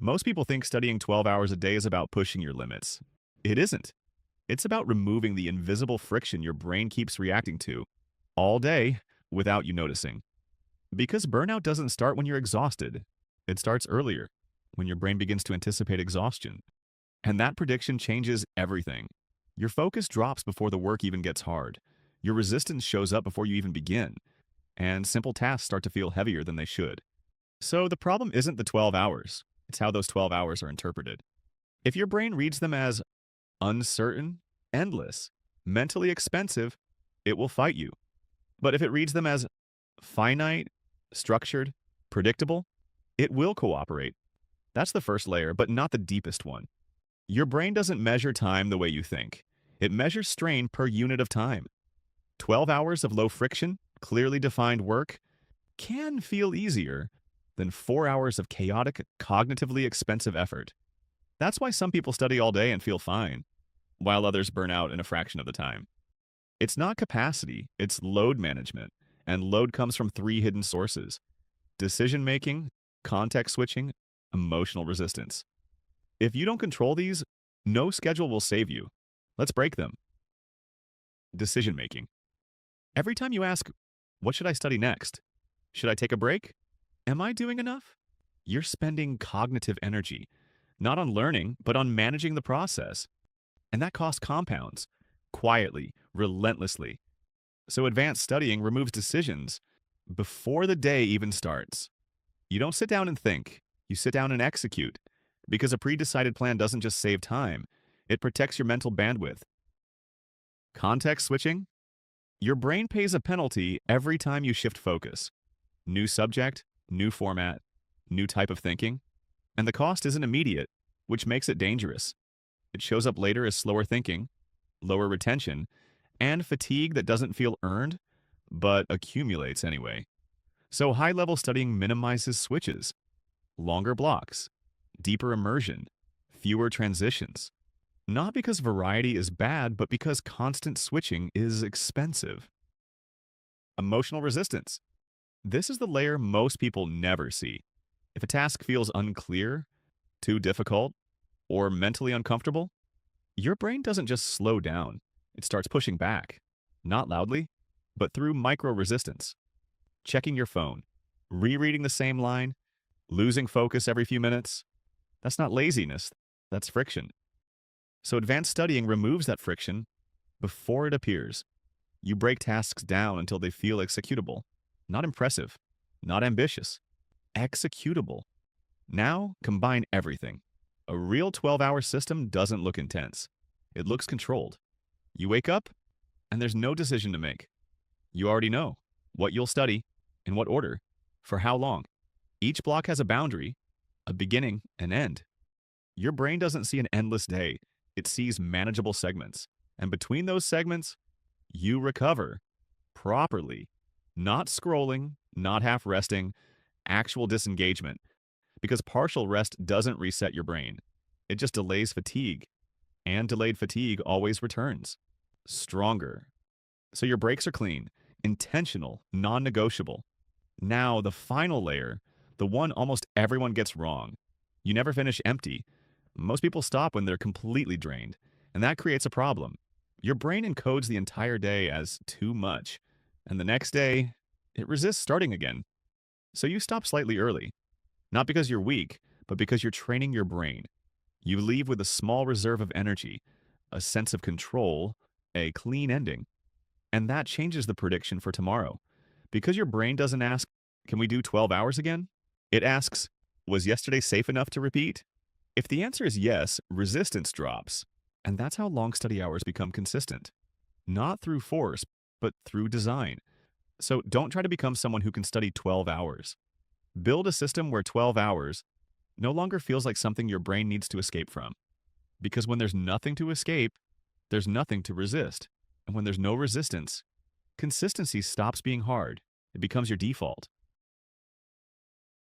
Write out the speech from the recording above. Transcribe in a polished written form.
Most people think studying 12 hours a day is about pushing your limits. It isn't. It's about removing the invisible friction your brain keeps reacting to all day without you noticing. Because burnout doesn't start when you're exhausted. It starts earlier, when your brain begins to anticipate exhaustion. And that prediction changes everything. Your focus drops before the work even gets hard. Your resistance shows up before you even begin. And simple tasks start to feel heavier than they should. So the problem isn't the 12 hours. It's how those 12 hours are interpreted. If your brain reads them as uncertain, endless, mentally expensive, it will fight you. But if it reads them as finite, structured, predictable, it will cooperate. That's the first layer, but not the deepest one. Your brain doesn't measure time the way you think. It measures strain per unit of time. 12 hours of low friction, clearly defined work can feel easier than 4 hours of chaotic, cognitively expensive effort. That's why some people study all day and feel fine, while others burn out in a fraction of the time. It's not capacity, it's load management, and load comes from three hidden sources: decision making, context switching, emotional resistance. If you don't control these, no schedule will save you. Let's break them. Decision making. Every time you ask, what should I study next? Should I take a break? Am I doing enough? You're spending cognitive energy, not on learning, but on managing the process. And that cost compounds, quietly, relentlessly. So advanced studying removes decisions before the day even starts. You don't sit down and think, you sit down and execute. Because a pre-decided plan doesn't just save time, it protects your mental bandwidth. Context switching? Your brain pays a penalty every time you shift focus. New subject, new format, new type of thinking. And the cost isn't immediate, which makes it dangerous. It shows up later as slower thinking, lower retention, and fatigue that doesn't feel earned, but accumulates anyway. So high-level studying minimizes switches, longer blocks, deeper immersion, fewer transitions. Not because variety is bad, but because constant switching is expensive. Emotional resistance. This is the layer most people never see. If a task feels unclear, too difficult, or mentally uncomfortable, your brain doesn't just slow down. It starts pushing back. Not loudly, but through micro-resistance. Checking your phone, rereading the same line, losing focus every few minutes. That's not laziness, that's friction. So advanced studying removes that friction before it appears. You break tasks down until they feel executable. Not impressive, not ambitious, executable. Now combine everything. A real 12-hour system doesn't look intense. It looks controlled. You wake up, and there's no decision to make. You already know what you'll study, in what order, for how long. Each block has a boundary, a beginning and end. Your brain doesn't see an endless day. It sees manageable segments. And between those segments, you recover properly. Not scrolling, not half resting, actual disengagement. Because partial rest doesn't reset your brain. It just delays fatigue. And delayed fatigue always returns. Stronger. So your breaks are clean, intentional, non-negotiable. Now, the final layer, the one almost everyone gets wrong. You never finish empty. Most people stop when they're completely drained, and that creates a problem. Your brain encodes the entire day as too much, and the next day, it resists starting again. So you stop slightly early, not because you're weak, but because you're training your brain. You leave with a small reserve of energy, a sense of control, a clean ending. And that changes the prediction for tomorrow. Because your brain doesn't ask, can we do 12 hours again? It asks, was yesterday safe enough to repeat? If the answer is yes, resistance drops. And that's how long study hours become consistent. Not through force, but through design. So don't try to become someone who can study 12 hours. Build a system where 12 hours no longer feels like something your brain needs to escape from. Because when there's nothing to escape, there's nothing to resist. And when there's no resistance, consistency stops being hard. It becomes your default.